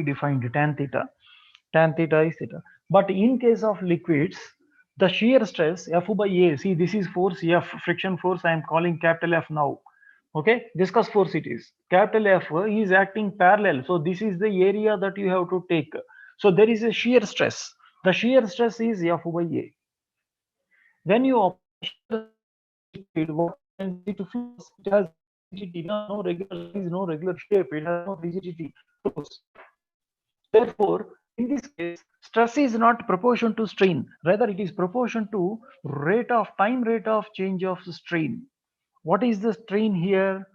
defined tan theta. Tan theta is theta. But in case of liquids, the shear stress F by A, see this is force F, friction force I am calling capital F now. Okay, viscous force it is. Capital F is acting parallel. So this is the area that you have to take. So there is a shear stress. The shear stress is F by A. When you apply shear stress on a liquid, what happens? It flows. It has no rigidity, no regular size, no regular shape. It has no rigidity. It flows. Therefore, in this case, stress is not proportion to strain. Rather, it is proportion to rate of change of strain. What is the strain here?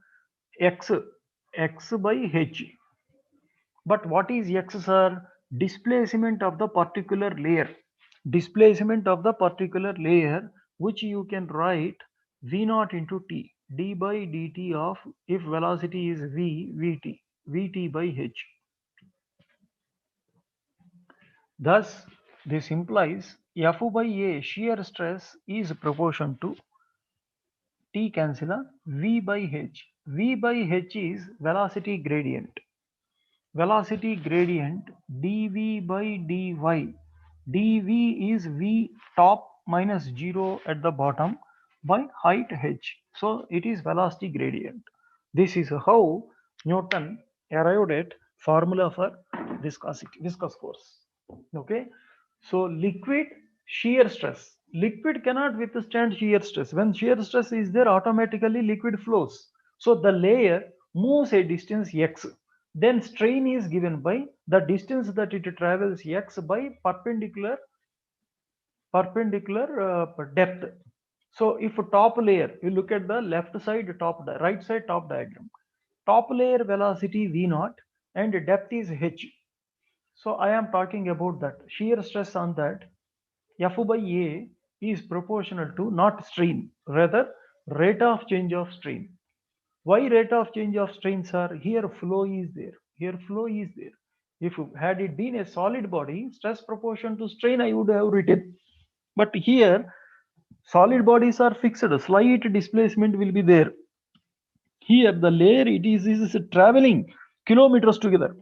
X, X by H. But what is X, sir? Displacement of the particular layer. Displacement of the particular layer, which you can write V naught into T, d by dt of, if velocity is V, Vt, Vt by H. Thus, this implies F by A shear stress is proportion to T cancel V by H. V by H is velocity gradient. Velocity gradient dV by dy. dV is V top minus 0 at the bottom by height h. So it is velocity gradient. This is how Newton arrived at formula for viscosity, viscous force. Okay. So liquid shear stress. Liquid cannot withstand shear stress. When shear stress is there, automatically liquid flows. So the layer moves a distance x. Then strain is given by the distance that it travels x by perpendicular depth. So if top layer, you look at the left side top, right side top diagram. Top layer velocity v naught and depth is h. So I am talking about that shear stress on that F by A is proportional to not strain, rather rate of change of strain. Why rate of change of strain, sir? Here flow is there. Here flow is there. If had it been a solid body, stress proportion to strain I would have written. But here solid bodies are fixed. Slight displacement will be there. Here the layer is traveling kilometers together.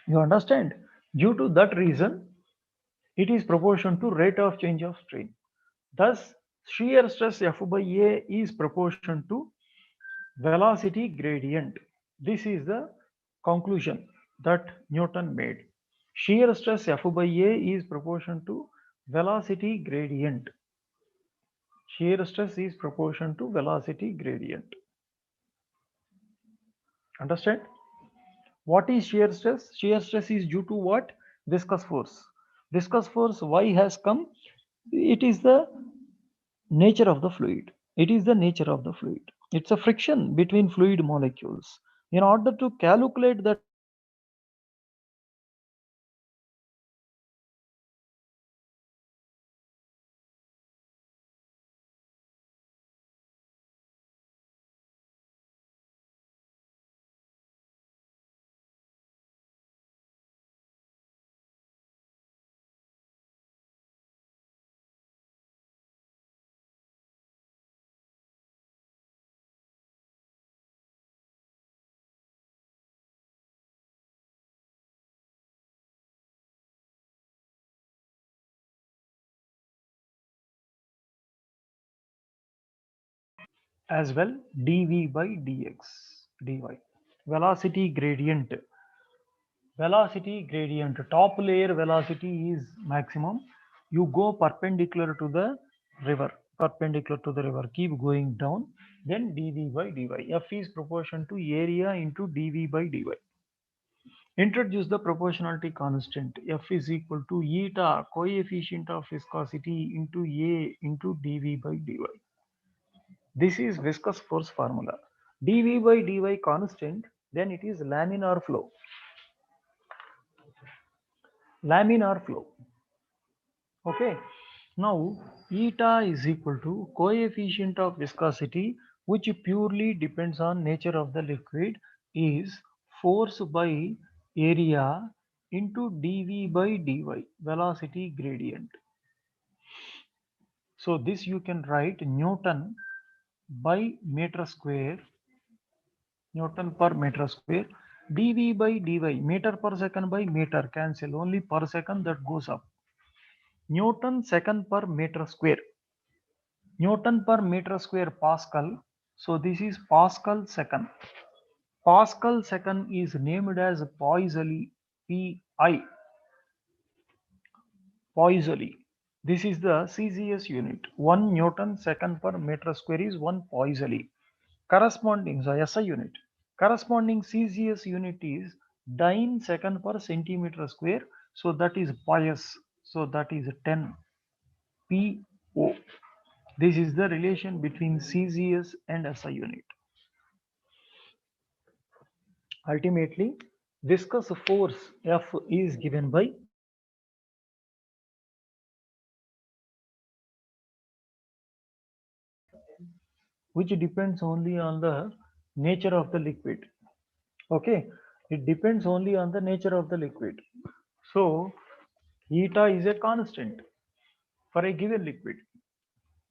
You understand? Due to that reason, it is proportion to rate of change of strain. Thus, shear stress F by A is proportion to velocity gradient. This is the conclusion that Newton made. Shear stress F by A is proportion to velocity gradient. Shear stress is proportion to velocity gradient. Understand? What is shear stress? Shear stress is due to what? Viscous force. Viscous force, why has come? It is the nature of the fluid. It is the nature of the fluid. It's a friction between fluid molecules. In order to calculate that shear stress, we have to consider velocity gradient. As well dv by dx dy. Velocity gradient. Velocity gradient. Top layer velocity is maximum. You go perpendicular to the river. Perpendicular to the river. Keep going down. Then dv by dy. F is proportion to area into dv by dy. Introduce the proportionality constant. F is equal to eta coefficient of viscosity into A into dv by dy. This is viscous force formula. dV by dy constant, then it is laminar flow. Laminar flow. Okay. Now, eta is equal to coefficient of viscosity, which purely depends on nature of the liquid, is force by area into dV by dy, velocity gradient. So this you can write Newton by meter square, Newton per meter square. dv by dy, meter per second by meter, cancel, only per second that goes up. Newton second per meter square. Newton per meter square Pascal. So this is Pascal second. Pascal second is named as Poiseuille, Pi. Poiseuille. This is the CGS unit. 1 Newton second per meter square is 1 Poiseuille. Corresponding, so SI unit. Corresponding CGS unit is Dine second per centimeter square. So that is Pius. So that is 10 PO. This is the relation between CGS and SI unit. Ultimately, viscous force F is given by which depends only on the nature of the liquid. Okay, it depends only on the nature of the liquid. So, eta is a constant for a given liquid.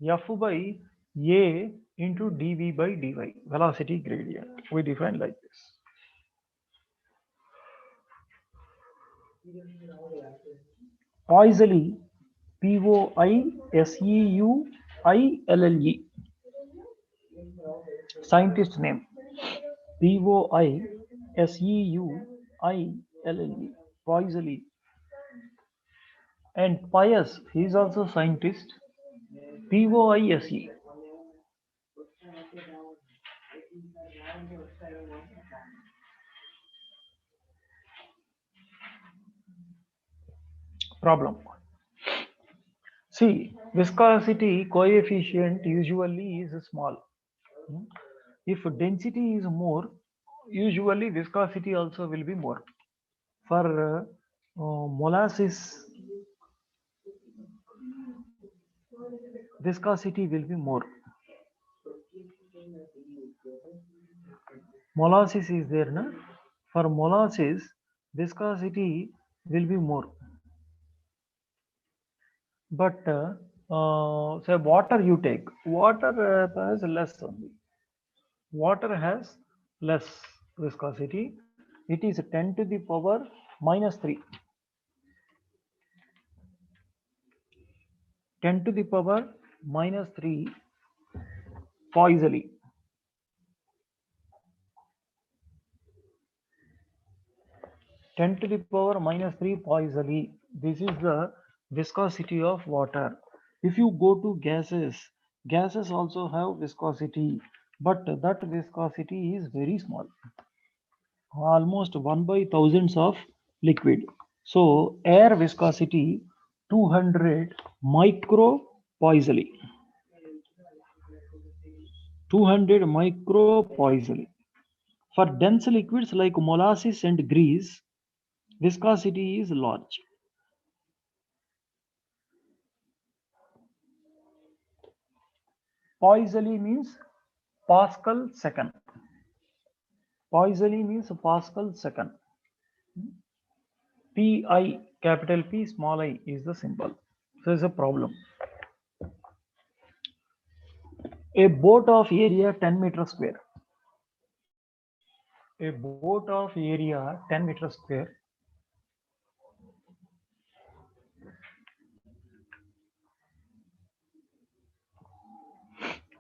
F by A into dV by dy, velocity gradient. We define like this. Poiseuille, Poiseuille, scientist name. Poiseuille, Poiseuille. And Pius, he is also scientist. Poise. Problem. See, viscosity coefficient usually is small. If density is more, usually viscosity also will be more. For molasses, viscosity will be more. Molasses is there, na? For molasses, viscosity will be more. But say water you take, water has less only. Water has less viscosity. It is 10 to the power minus 3. 10 to the power minus 3 Poiseuille. 10 to the power minus 3 Poiseuille. This is the viscosity of water. If you go to gases, gases also have viscosity, but that viscosity is very small, almost 1 by thousands of liquid. So air viscosity 200 micro Poiseuille. 200 micro Poiseuille. For dense liquids like molasses and grease, viscosity is large. Poiseuille means Pascal second. Poiseuille means Pascal second. Pi, capital P, small I is the symbol. So it's a problem. A boat of area 10 meter square. A boat of area 10 meter square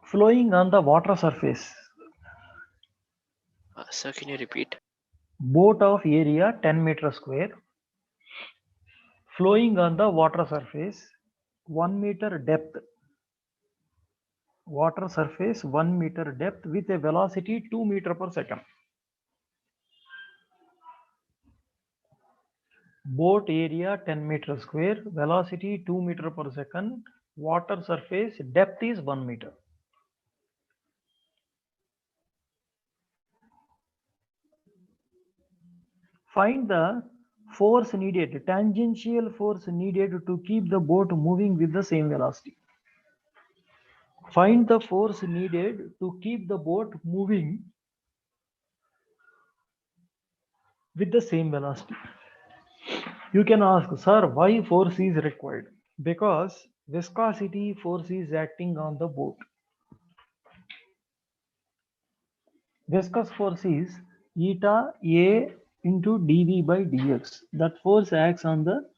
flowing on the water surface. Sir, can you repeat? Boat of area 10 meter square flowing on the water surface 1 meter depth. Water surface 1 meter depth with a velocity 2 meter per second. Boat area 10 meter square, velocity 2 meter per second, water surface depth is 1 meter. Find the force needed, tangential force needed to keep the boat moving with the same velocity. Find the force needed to keep the boat moving with the same velocity. You can ask, sir, why force is required? Because viscosity force is acting on the boat. Viscous force is eta A into dv by dx. That force acts on the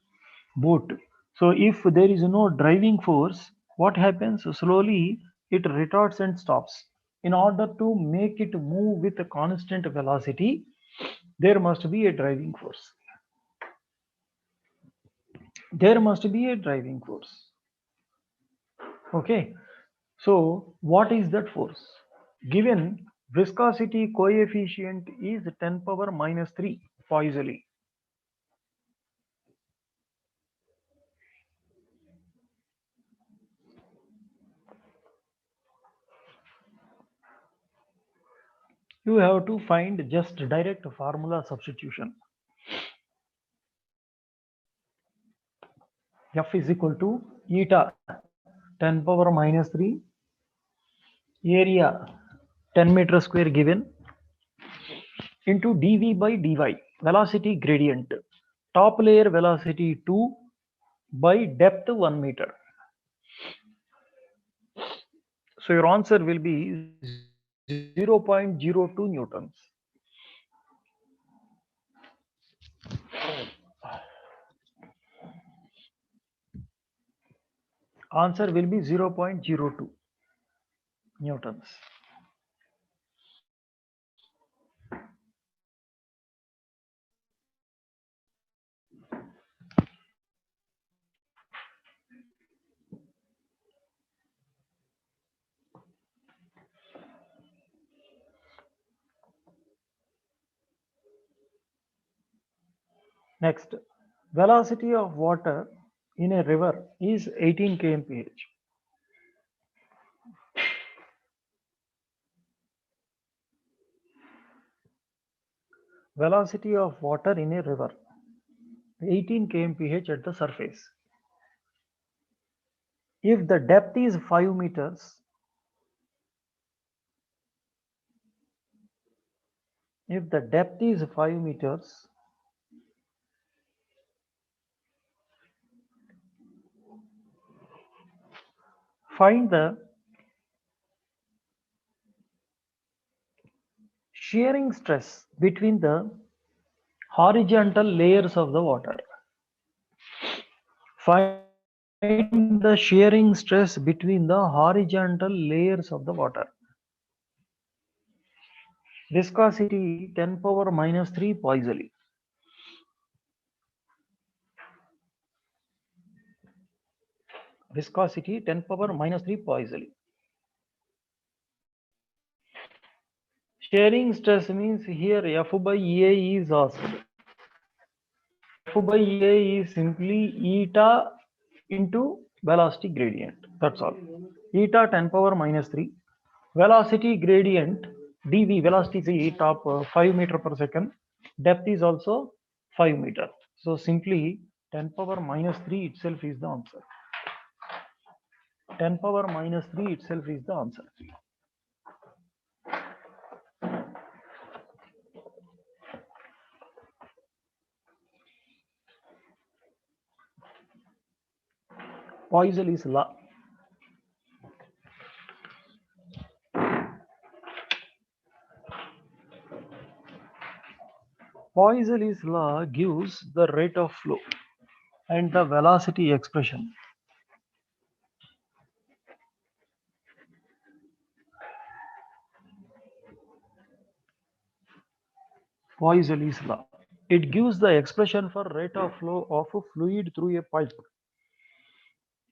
boat. So if there is no driving force, what happens? Slowly it retards and stops. In order to make it move with a constant velocity, there must be a driving force. There must be a driving force. Okay. So what is that force? Given viscosity coefficient is 10 power minus 3 Poiseuille. You have to find just direct formula substitution. F is equal to eta 10 power minus 3 area 10 meter square given into dv by dy velocity gradient top layer velocity 2 by depth 1 meter. So your answer will be 0.02 newtons. Answer will be 0.02 newtons. Next, velocity of water in a river is 18 kmph. Velocity of water in a river 18 kmph at the surface. If the depth is 5 meters, if the depth is 5 meters, find the shearing stress between the horizontal layers of the water. Find the shearing stress between the horizontal layers of the water. Viscosity 10 power minus 3 Poiseuille. Viscosity 10 power minus 3 Poiseuille. Shearing stress means here F by A is asked. F by A is simply eta into velocity gradient. That's all. Eta 10 power minus 3. Velocity gradient dv, velocity is top 5 meter per second. Depth is also 5 meter. So simply 10 power minus 3 itself is the answer. 10 power minus 3 itself is the answer. Poiseuille's law. Poiseuille's law gives the rate of flow and the velocity expression. Poiseuille's law. It gives the expression for rate of flow of a fluid through a pipe.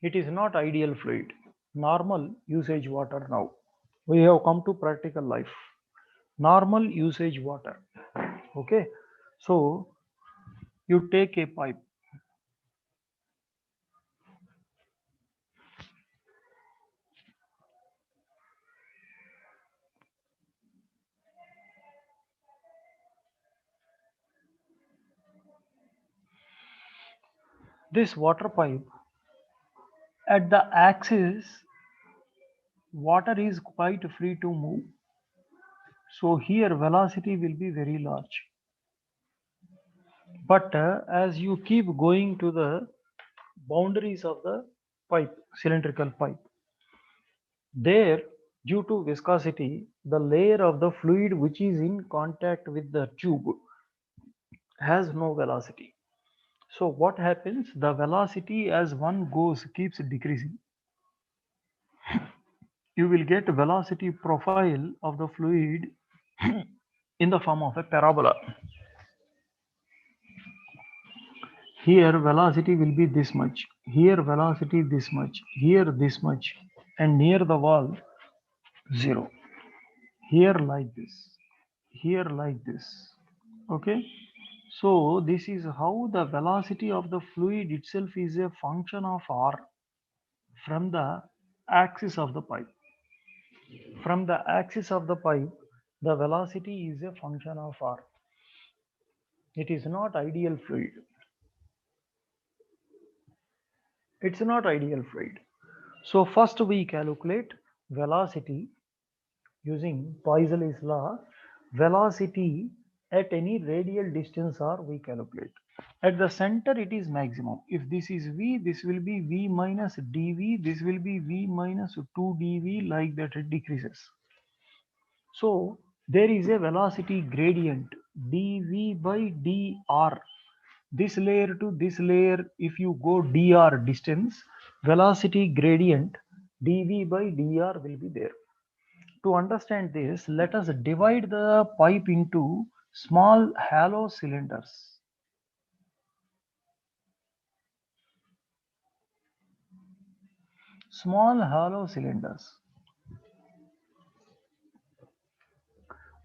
It is not ideal fluid, normal usage water now. We have come to practical life. Normal usage water. Okay. So you take a pipe. This water pipe, at the axis, water is quite free to move. So here velocity will be very large. But as you keep going to the boundaries of the pipe, cylindrical pipe, there, due to viscosity, the layer of the fluid which is in contact with the tube has no velocity. So what happens? The velocity as one goes keeps decreasing. You will get velocity profile of the fluid in the form of a parabola. Here velocity will be this much, here velocity this much, here this much, and near the wall 0. Here like this, here like this. Okay. So this is how the velocity of the fluid itself is a function of r from the axis of the pipe. From the axis of the pipe, the velocity is a function of r. It is not ideal fluid. It's not ideal fluid. So first we calculate velocity using Poisson's law. Velocity at any radial distance r we calculate. At the center it is maximum. If this is v, this will be v minus dv, this will be v minus 2 dv, like that it decreases. So there is a velocity gradient dv by dr. This layer to this layer, if you go dr distance, velocity gradient dv by dr will be there. To understand this, let us divide the pipe into small hollow cylinders. Small hollow cylinders.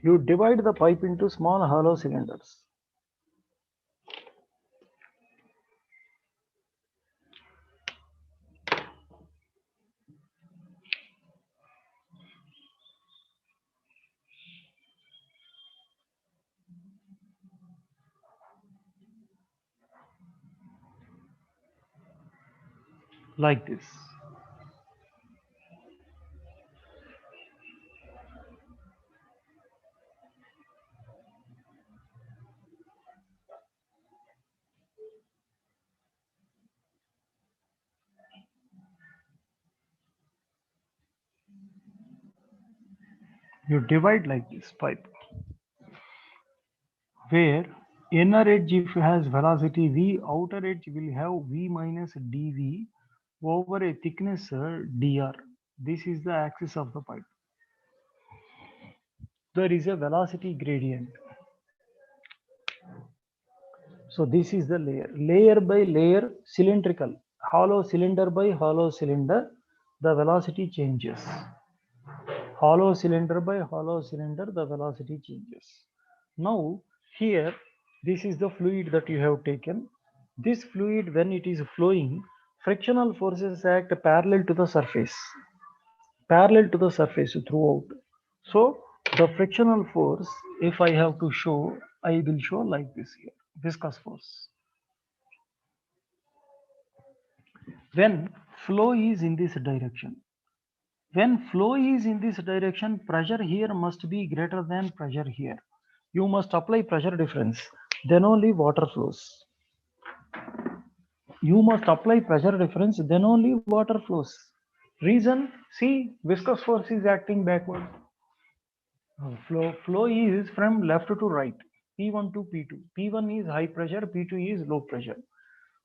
You divide the pipe into small hollow cylinders. Like this. You divide like this pipe, where inner edge if has velocity v, outer edge will have v minus dv over a thickness dr. This is the axis of the pipe. There is a velocity gradient. So this is the layer by layer, cylindrical, hollow cylinder by hollow cylinder, the velocity changes. Hollow cylinder by hollow cylinder, the velocity changes. Now here, this is the fluid that you have taken. This fluid, when it is flowing, frictional forces act parallel to the surface throughout. So the frictional force, if I have to show, I will show like this here, viscous force. When flow is in this direction, pressure here must be greater than pressure here. You must apply pressure difference, then only water flows. You must apply pressure difference, then only water flows. Reason, see, viscous force is acting backward. Flow is from left to right, P1 to P2. P1 is high pressure, P2 is low pressure.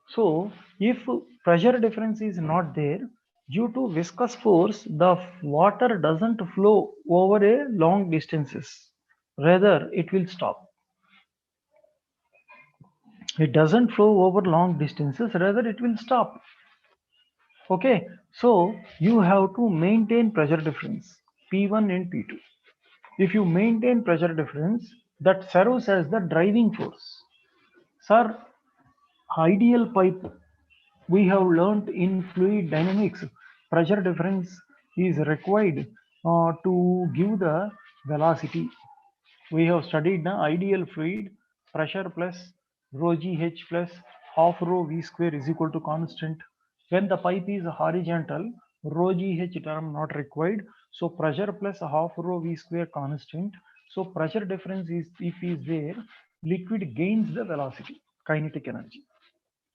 So if pressure difference is not there, due to viscous force, the water doesn't flow over a long distances. Rather, it will stop. It doesn't flow over long distances, rather it will stop. Okay, so you have to maintain pressure difference, P1 and P2. If you maintain pressure difference, that serves as the driving force. Sir, ideal pipe we have learnt in fluid dynamics, pressure difference is required to give the velocity. We have studied the ideal fluid, pressure plus rho gh plus half rho v square is equal to constant. When the pipe is horizontal, rho gh term not required. So pressure plus half rho v square constant. So pressure difference is, if is there, liquid gains the velocity, kinetic energy.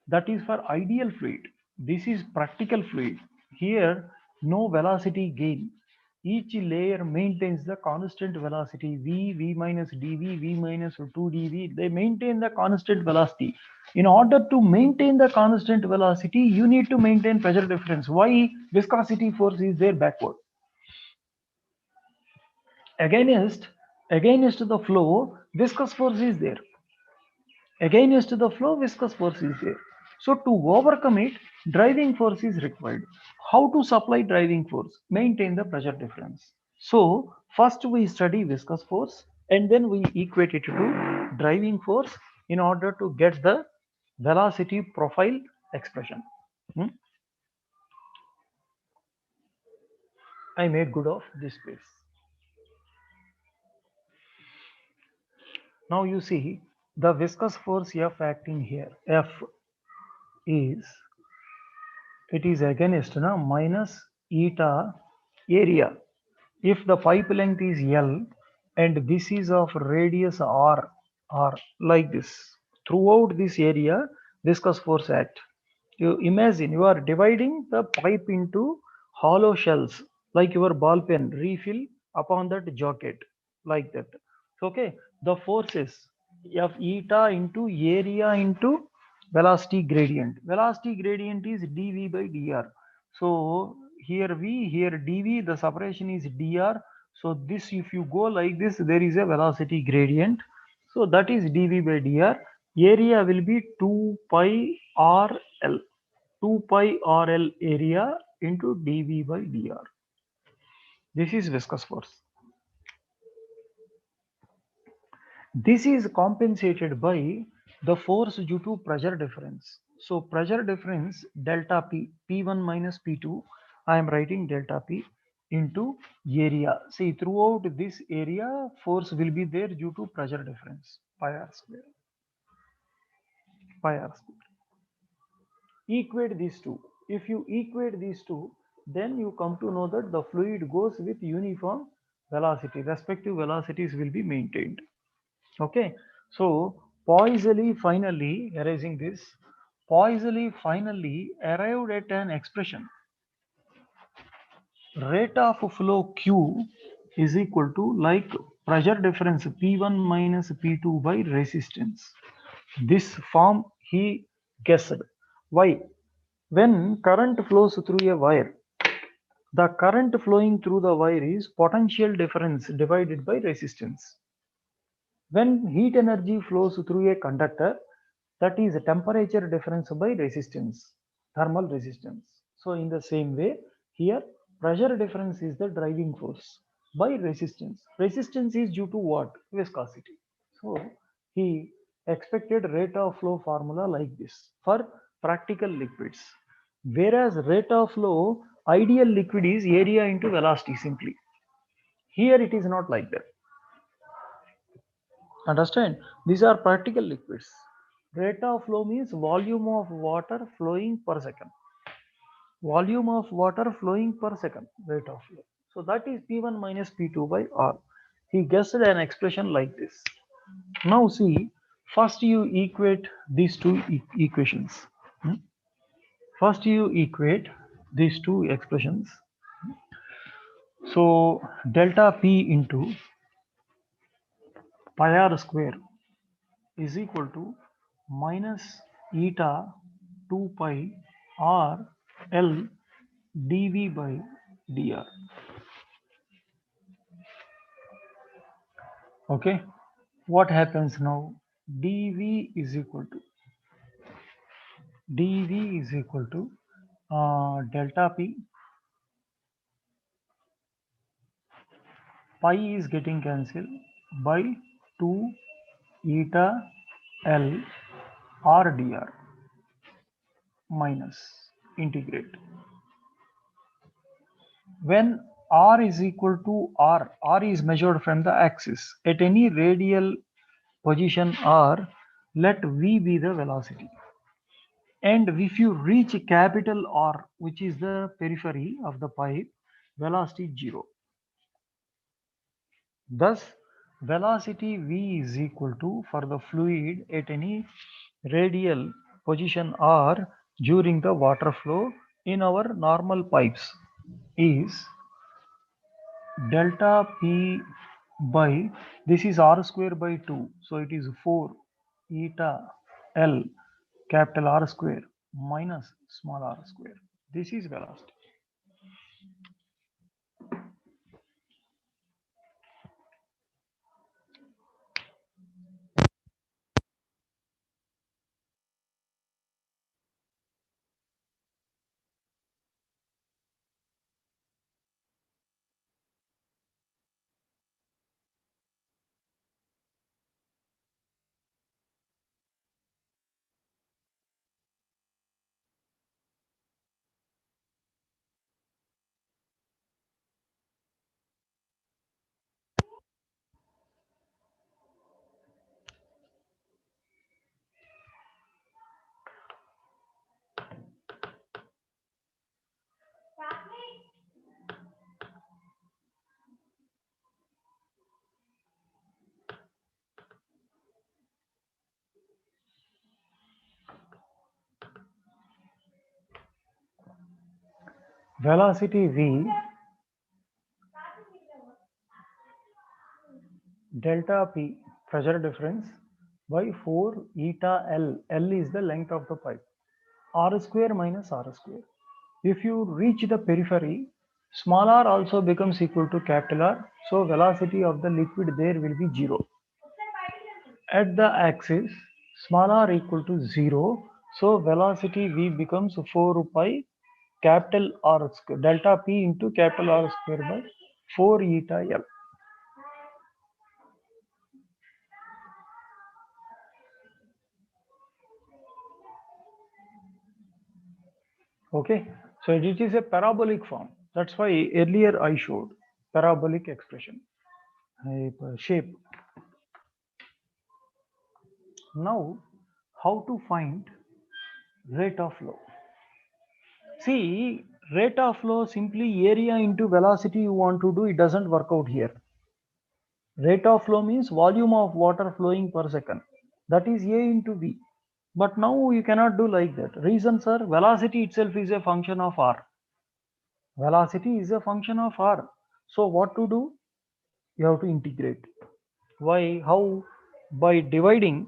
That is for ideal fluid. This is practical fluid. Here, no velocity gain. Each layer maintains the constant velocity v minus dv, v minus 2 dv. They maintain the constant velocity. In order to maintain the constant velocity, you need to maintain pressure difference. Why? Viscosity force is there backward. Against the flow, viscous force is there. Against the flow, viscous force is there. So to overcome it, driving force is required. How to supply driving force? Maintain the pressure difference. So first we study viscous force and then we equate it to driving force in order to get the velocity profile expression. I made good of this space. Now you see the viscous force F acting here. F is, it is against minus eta area. If the pipe length is L and this is of radius R like this, throughout this area viscous force act. You imagine you are dividing the pipe into hollow shells like your ball pen refill upon that jacket like that. Okay, the forces of eta into area into velocity gradient. Velocity gradient is dv by dr. So here v, here dv, the separation is dr. So this, if you go like this, there is a velocity gradient. So that is dv by dr. Area will be 2 pi rl. 2 pi rl area into dv by dr. This is viscous force. This is compensated by the force due to pressure difference. So pressure difference delta P, P1 minus P2, I am writing delta P into area. See, throughout this area, force will be there due to pressure difference, pi r square, pi r square. Equate these two. If you equate these two, then you come to know that the fluid goes with uniform velocity. Respective velocities will be maintained. Okay, so Poiseuille finally, erasing this, Poiseuille finally arrived at an expression. Rate of flow Q is equal to like pressure difference P1 minus P2 by resistance. This form he guessed. Why? When current flows through a wire, the current flowing through the wire is potential difference divided by resistance. When heat energy flows through a conductor, that is temperature difference by resistance, thermal resistance. So in the same way, here pressure difference is the driving force by resistance. Resistance is due to what? Viscosity. So he expected rate of flow formula like this for practical liquids. Whereas rate of flow, ideal liquid is area into velocity simply. Here it is not like that. Understand? These are practical liquids. Rate of flow means volume of water flowing per second. Volume of water flowing per second, rate of flow. So that is P1 minus P2 by R. He guessed an expression like this. Now see, first you equate these two equations. First you equate these two expressions. So delta P into pi r square is equal to minus eta 2 pi r l dv by dr. Okay, what happens now? dv is equal to delta p, pi is getting cancelled by 2 eta l r dr minus integrate. When r is equal to r is measured from the axis at any radial position r, let v be the velocity. And if you reach capital R, which is the periphery of the pipe, velocity 0. Thus, velocity v is equal to, for the fluid at any radial position R during the water flow in our normal pipes, is delta P by, this is R square by 2. So it is 4 eta L capital R square minus small r square. This is velocity. Velocity V delta P pressure difference by 4 eta L. L is the length of the pipe. R square minus R square. If you reach the periphery, small r also becomes equal to capital R. So velocity of the liquid there will be 0. At the axis, small r equal to 0. So velocity V becomes 4 pi capital R square, delta P into capital R square by 4 eta L. Okay, so it is a parabolic form. That's why earlier I showed parabolic expression, shape. Now, how to find rate of flow? See, rate of flow simply area into velocity you want to do, it doesn't work out here. Rate of flow means volume of water flowing per second. That is A into V. But now you cannot do like that. Reason, sir, velocity itself is a function of R. Velocity is a function of R. So what to do? You have to integrate. Why? How? By dividing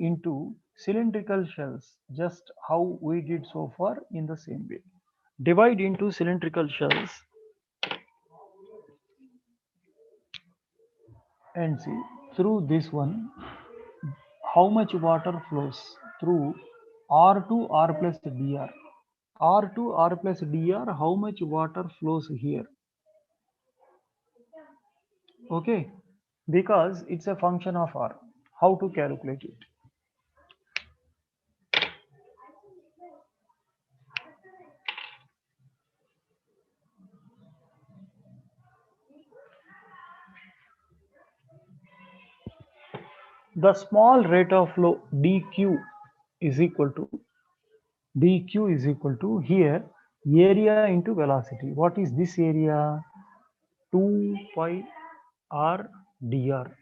into cylindrical shells, just how we did so far in the same way. Divide into cylindrical shells and see through this one how much water flows through R to R plus dr. R to R plus dr, how much water flows here? Okay, because it's a function of R. How to calculate it? The small rate of flow dq is equal to here area into velocity. What is this area? 2 pi r dr.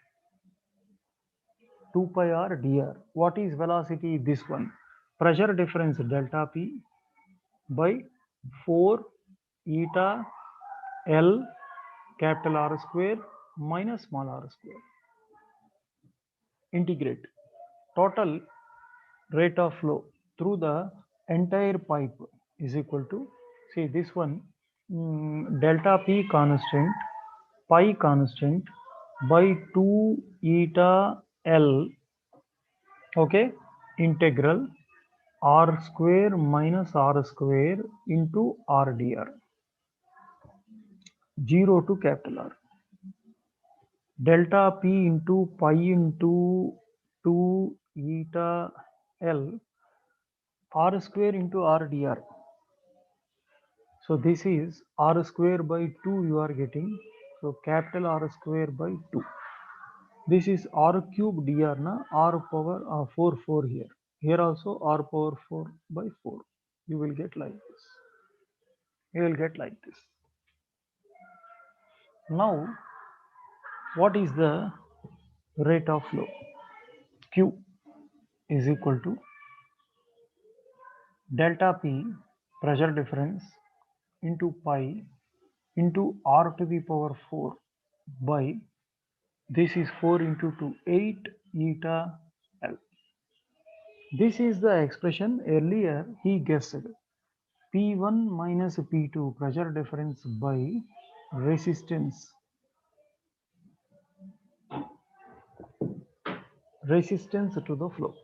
2 pi r dr. What is velocity? This one. Pressure difference delta P by 4 eta L capital R square minus small r square. Integrate. Total rate of flow through the entire pipe is equal to, see this one, delta P constant, pi constant by 2 eta L, okay, integral R square minus R square into R dr, 0 to capital R. Delta P into pi into 2 eta L R square into R dr. So this is R square by 2 you are getting. So capital R square by 2. This is R cube dr na, R power 4 here. Here also R power 4 by 4. You will get like this. You will get like this. Now, what is the rate of flow? Q is equal to delta P pressure difference into pi into r to the power 4 by this is 4 into 2 8 eta L. This is the expression earlier he guessed. P1 minus P2 pressure difference by resistance to the flow.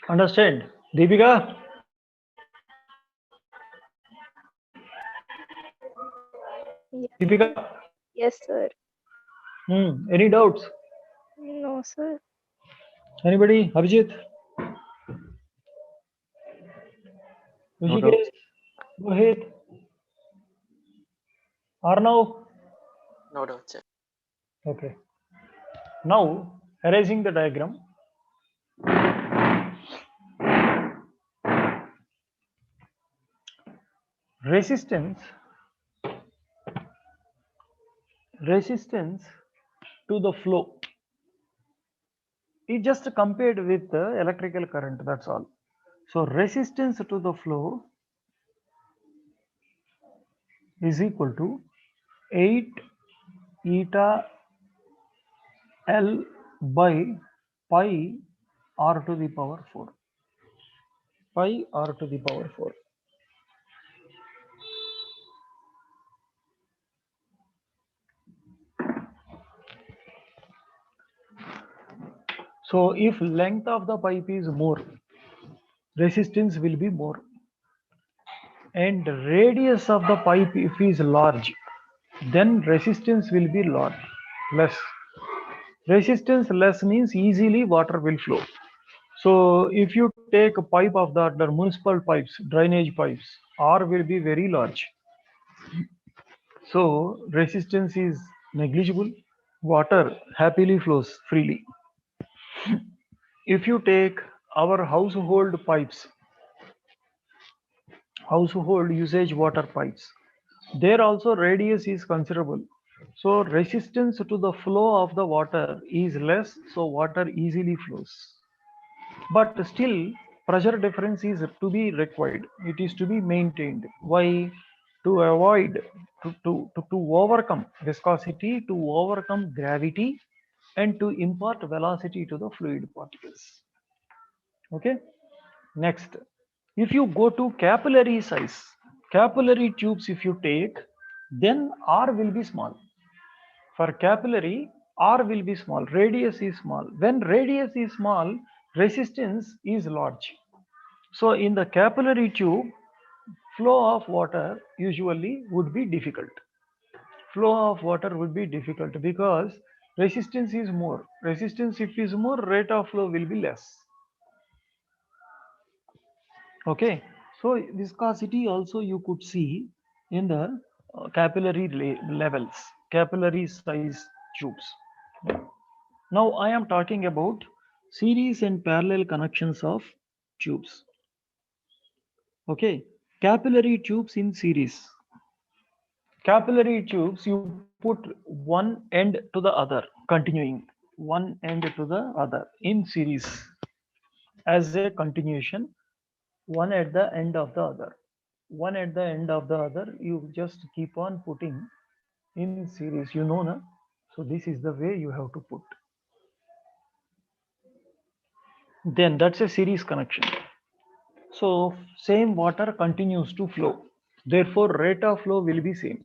Understand, Deepika? Yeah. Deepika, Yes, sir. any doubts? No, sir. Anybody? Abhijit? No Rishikesh? doubts. Rohit? Arnav? No doubt, sir. Okay. Now, erasing the diagram. Resistance to the flow is just compared with the electrical current, that's all. So resistance to the flow is equal to 8 eta L by pi r to the power 4. Pi r to the power 4. So if length of the pipe is more, resistance will be more. And radius of the pipe if is large, then resistance will be less. Resistance less means easily water will flow. So if you take a pipe of the municipal pipes, drainage pipes, R will be very large. So resistance is negligible. Water happily flows freely. If you take our household pipes, household usage water pipes, there also radius is considerable. So resistance to the flow of the water is less, so water easily flows. But still pressure difference is to be required. It is to be maintained. Why? To avoid, to overcome viscosity, to overcome gravity, and to impart velocity to the fluid particles. Okay. Next, if you go to capillary size, capillary tubes if you take, then R will be small. For capillary, R will be small, radius is small. When radius is small, resistance is large. So in the capillary tube, flow of water usually would be difficult. Flow of water would be difficult because resistance is more. Resistance if is more, rate of flow will be less. Okay, so viscosity also you could see in the capillary levels, capillary size tubes. Yeah. Now I am talking about series and parallel connections of tubes. Okay, capillary tubes in series. Capillary tubes you put one end to the other, continuing one end to the other in series as a continuation, one at the end of the other, one at the end of the other, you just keep on putting in series, you know na? So this is the way you have to put. Then that's a series connection. So same water continues to flow, therefore rate of flow will be same.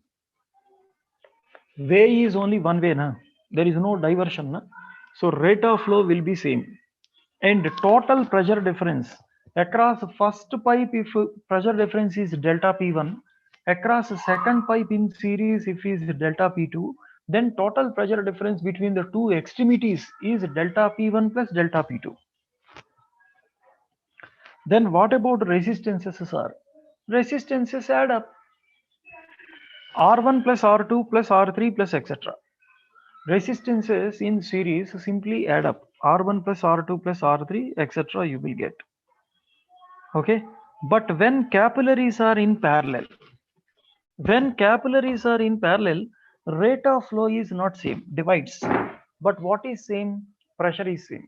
Way is only one way na, there is no diversion na? So rate of flow will be same. And total pressure difference across first pipe, if pressure difference is delta P1, across a second pipe in series if is delta P2, then total pressure difference between the two extremities is delta P1 plus delta P2. Then what about resistances, sir? Resistances add up. R1 plus R2 plus R3 plus etc. Resistances in series simply add up. R1 plus R2 plus R3 etc. you will get. Okay. But when capillaries are in parallel, rate of flow is not same, divides. But what is same? Pressure is same.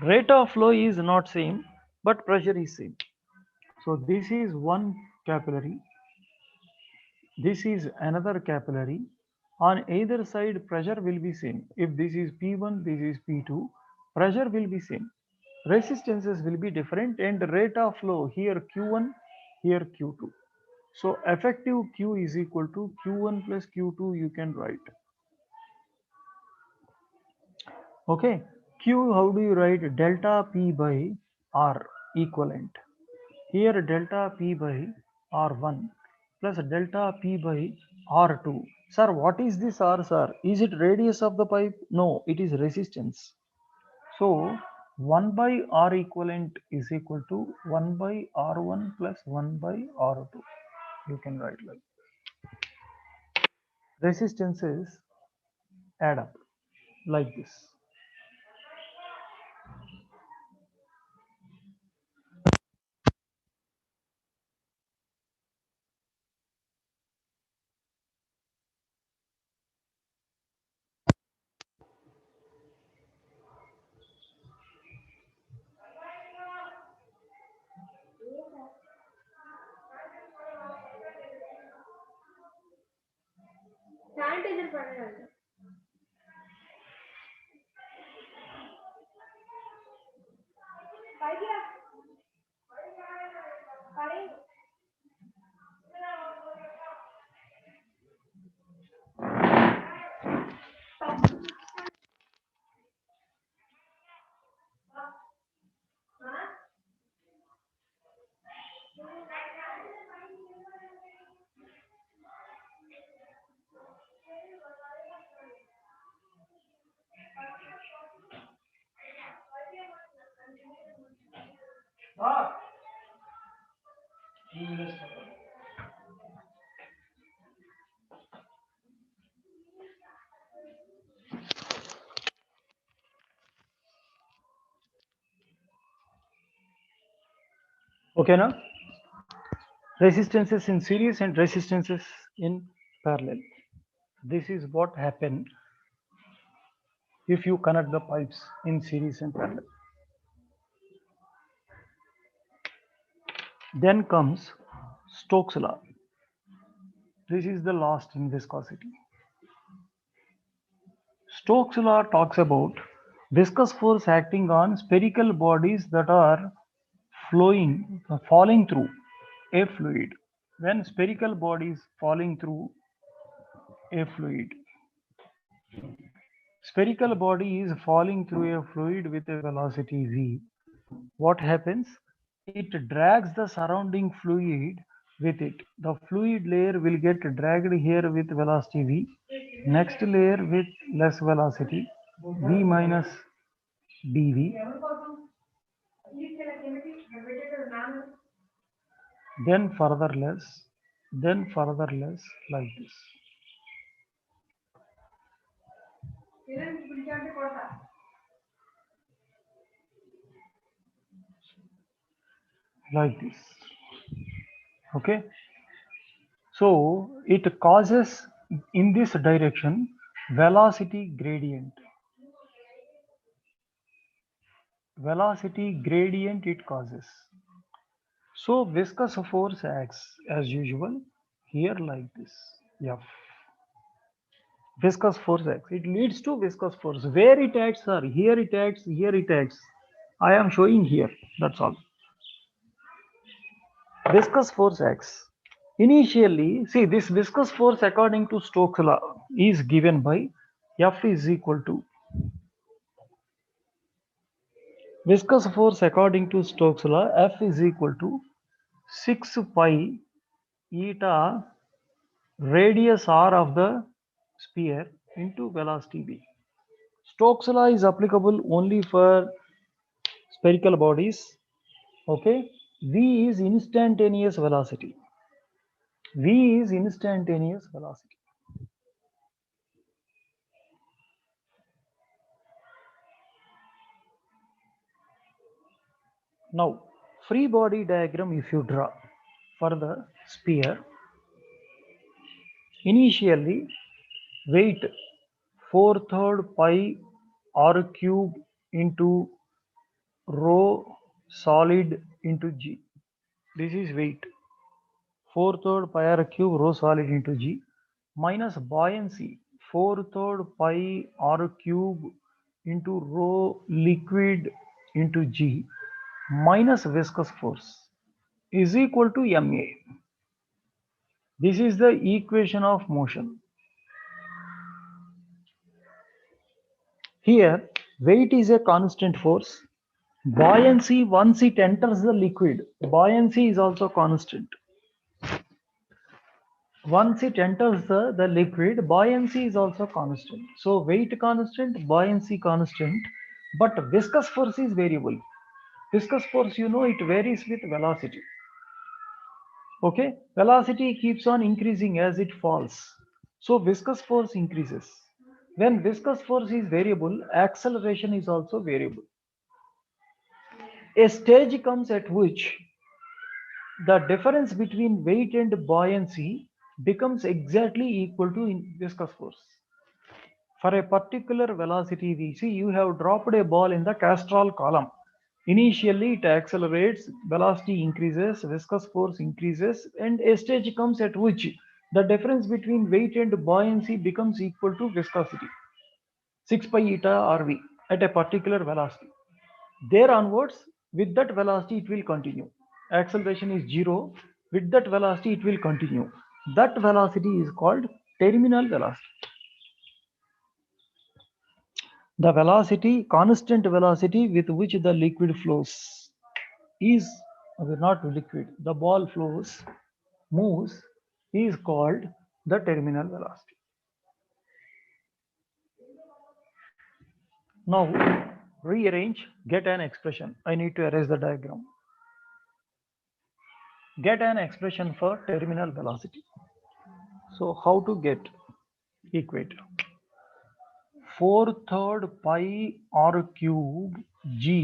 Rate of flow is not same, but pressure is same. So this is one capillary. This is another capillary. On either side, pressure will be same. If this is P1, this is P2, pressure will be same. Resistances will be different and rate of flow here Q1, here Q2. So effective Q is equal to Q1 plus Q2 you can write. Okay, Q, how do you write? Delta P by R equivalent. Here delta P by R1 plus delta P by R2. Sir, what is this R, sir? Is it radius of the pipe? No, it is resistance. So 1 by R equivalent is equal to 1 by R1 plus 1 by R2. You can write like resistances add up like this. Okay, now resistances in series and resistances in parallel. This is what happen if you connect the pipes in series and parallel. Then comes Stokes law. This is the last in viscosity. Stokes law talks about viscous force acting on spherical bodies that are falling through a fluid. When spherical bodies falling through a fluid, spherical body is falling through a fluid with a velocity v. What happens? It drags the surrounding fluid with it. The fluid layer will get dragged here with velocity v. Next layer with less velocity, v minus dv. Then further less, like this. Like this. Okay. So it causes in this direction velocity gradient. Velocity gradient it causes. So viscous force acts as usual here like this. F. Viscous force acts. It leads to viscous force. Where it acts, sir? Here it acts, here it acts. I am showing here. That's all. Viscous force acts. Initially, see this viscous force according to Stokes law is given by F is equal to viscous force according to Stokes law F is equal to 6 pi eta radius r of the sphere into velocity v. Stokes law is applicable only for spherical bodies. Okay, v is instantaneous velocity. V is instantaneous velocity. Now, free body diagram if you draw for the sphere, initially weight 4/3 pi r cube into rho solid into g. This is weight 4/3 pi r cube rho solid into g minus buoyancy 4/3 pi r cube into rho liquid into g minus viscous force is equal to ma. This is the equation of motion. Here, weight is a constant force. Buoyancy, once it enters the liquid, buoyancy is also constant. Once it enters the liquid, buoyancy is also constant. So weight constant, buoyancy constant, but viscous force is variable. Viscous force, you know, it varies with velocity. Okay, velocity keeps on increasing as it falls. So viscous force increases. When viscous force is variable, acceleration is also variable. A stage comes at which the difference between weight and buoyancy becomes exactly equal to viscous force. For a particular velocity v, see, you have dropped a ball in the Castrol column. Initially it accelerates, velocity increases, viscous force increases, and a stage comes at which the difference between weight and buoyancy becomes equal to viscosity, 6 pi eta rv at a particular velocity. There onwards, with that velocity it will continue. Acceleration is 0. With that velocity it will continue. That velocity is called terminal velocity. The velocity, constant velocity with which the liquid flows is not liquid, the ball flows, moves, is called the terminal velocity. Now rearrange, get an expression. I need to erase the diagram. Get an expression for terminal velocity. So how to get? Equate 4/3 pi r cube g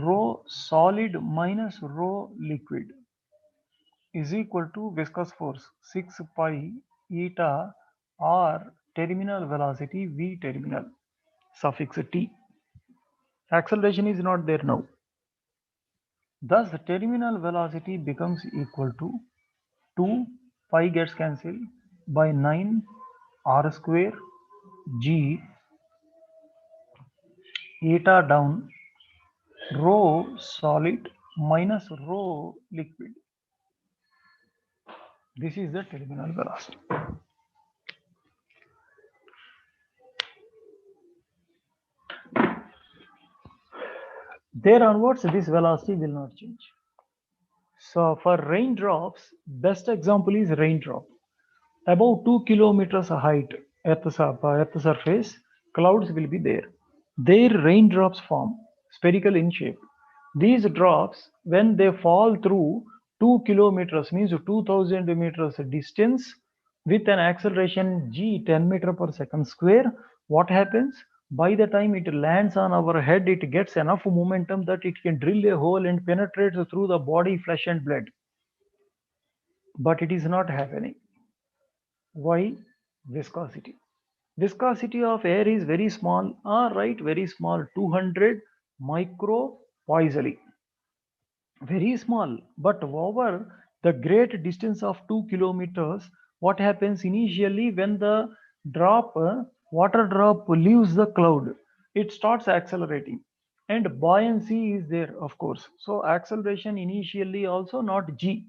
rho solid minus rho liquid is equal to viscous force 6 pi eta r terminal velocity v terminal suffix t. Acceleration is not there now. Thus the terminal velocity becomes equal to 2 pi gets cancelled by 9 r square g eta down rho solid minus rho liquid. This is the terminal velocity. There onwards, this velocity will not change. So for raindrops, best example is raindrop. Above 2 kilometers height at the surface, clouds will be there. Their raindrops form, spherical in shape. These drops, when they fall through 2 kilometers, means 2000 meters distance, with an acceleration g 10 meter per second square, what happens? By the time it lands on our head, it gets enough momentum that it can drill a hole and penetrate through the body, flesh and blood. But it is not happening. Why? Viscosity. Viscosity of air is very small, right, very small, 200 micropoisally. Very small, but over the great distance of 2 kilometers, what happens initially when the drop, water drop leaves the cloud, it starts accelerating and buoyancy is there, of course. So acceleration initially also not g,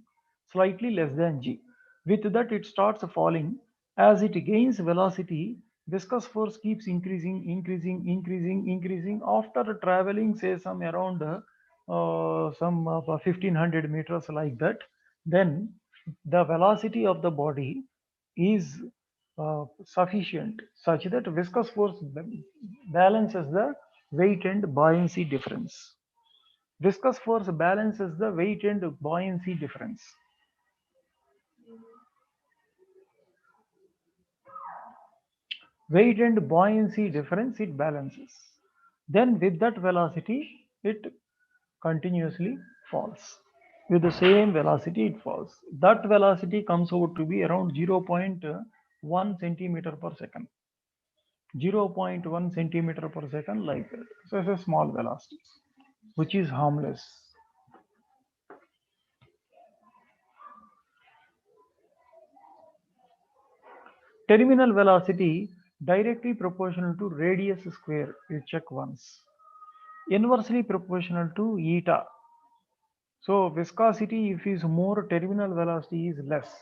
slightly less than g. With that it starts falling. As it gains velocity, viscous force keeps increasing, increasing, increasing, increasing. After traveling, say some around some 1500 meters like that, then the velocity of the body is sufficient such that viscous force balances the weight and buoyancy difference. Viscous force balances the weight and buoyancy difference. Weight and buoyancy difference it balances. Then with that velocity, it continuously falls. With the same velocity, it falls. That velocity comes out to be around 0.1 centimeter per second. 0.1 centimeter per second, like that. So it's a small velocity, which is harmless. Terminal velocity directly proportional to radius square. You check once. Inversely proportional to eta. So viscosity, if is more, terminal velocity is less.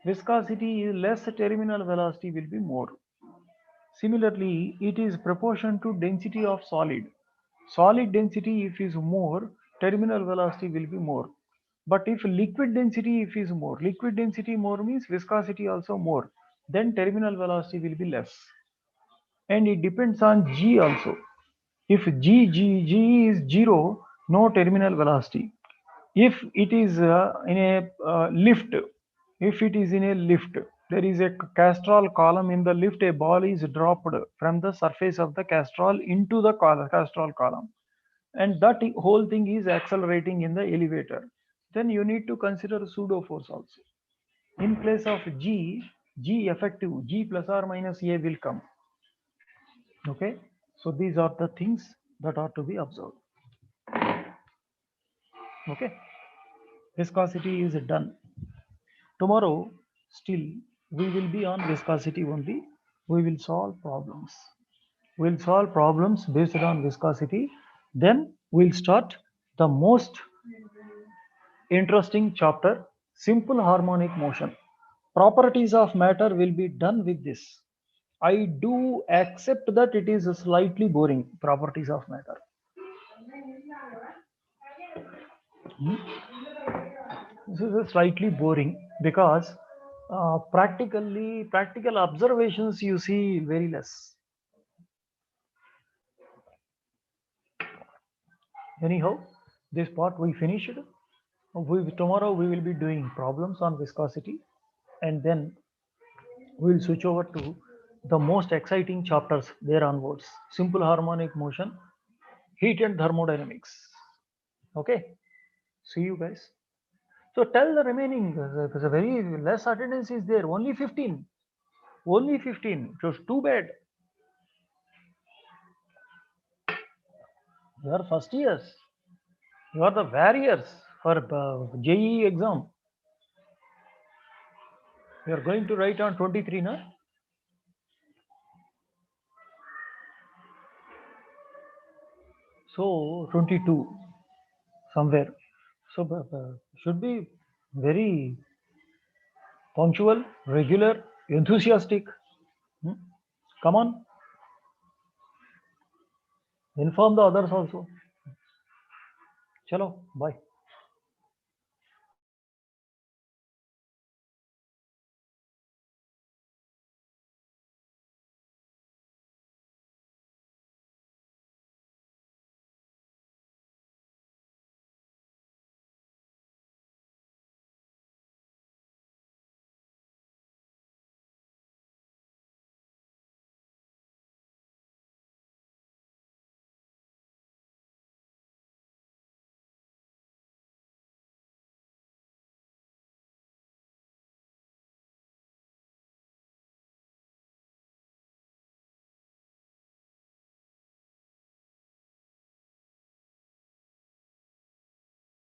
Viscosity is less, terminal velocity will be more. Similarly, it is proportion to density of solid. Solid density, if is more, terminal velocity will be more. But if liquid density, if is more, liquid density more means viscosity also more, then terminal velocity will be less. And it depends on G also. If G is 0, no terminal velocity. If it is in a lift, if it is in a lift, there is a castrol column in the lift, a ball is dropped from the surface of the castrol into the castrol column, and that whole thing is accelerating in the elevator. Then you need to consider pseudo force also. In place of G effective, G plus or minus A will come. Okay, so these are the things that are to be observed. Okay, viscosity is done. Tomorrow, still, we will be on viscosity only. We will solve problems. We'll solve problems based on viscosity. Then we'll start the most interesting chapter, simple harmonic motion. Properties of matter will be done with this. I do accept that it is slightly boring, properties of matter. This is slightly boring because practical observations you see very less. Anyhow, this part we finished. Tomorrow we will be doing problems on viscosity, and then we'll switch over to the most exciting chapters there onwards: simple harmonic motion, heat and thermodynamics. Okay, see you guys. So tell the remaining, there's a very less attendance is there, only 15. Only 15. It was too bad. You are first years. You are the warriors for JEE exam. You are going to write on 23, na? So 22 somewhere. So should be very punctual, regular, enthusiastic. Come on. Inform the others also. Chalo, bye.